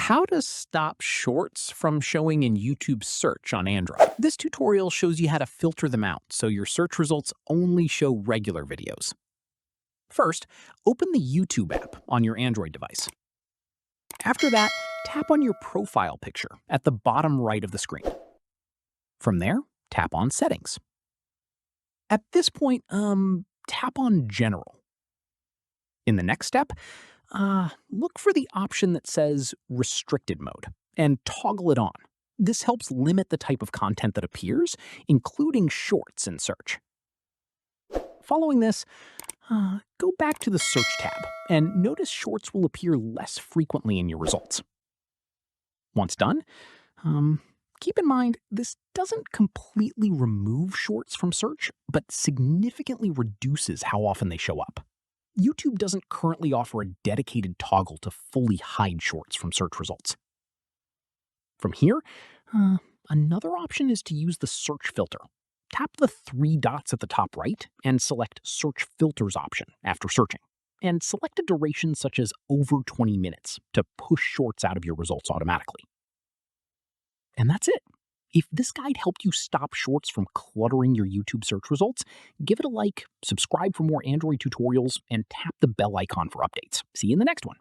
How to stop shorts from showing in YouTube search on Android. This tutorial shows you how to filter them out so your search results only show regular videos. First, open the YouTube app on your Android device. After that, tap on your profile picture at the bottom right of the screen. From there, tap on Settings. At this point, tap on General. In the next step, look for the option that says Restricted Mode and toggle it on. This helps limit the type of content that appears, including shorts in search. Following this, go back to the Search tab and notice shorts will appear less frequently in your results. Once done, keep in mind this doesn't completely remove shorts from search, but significantly reduces how often they show up. YouTube doesn't currently offer a dedicated toggle to fully hide shorts from search results. From here, another option is to use the search filter. Tap the three dots at the top right and select Search Filters option after searching, and select a duration such as over 20 minutes to push shorts out of your results automatically. And that's it. If this guide helped you stop shorts from cluttering your YouTube search results, give it a like, subscribe for more Android tutorials, and tap the bell icon for updates. See you in the next one.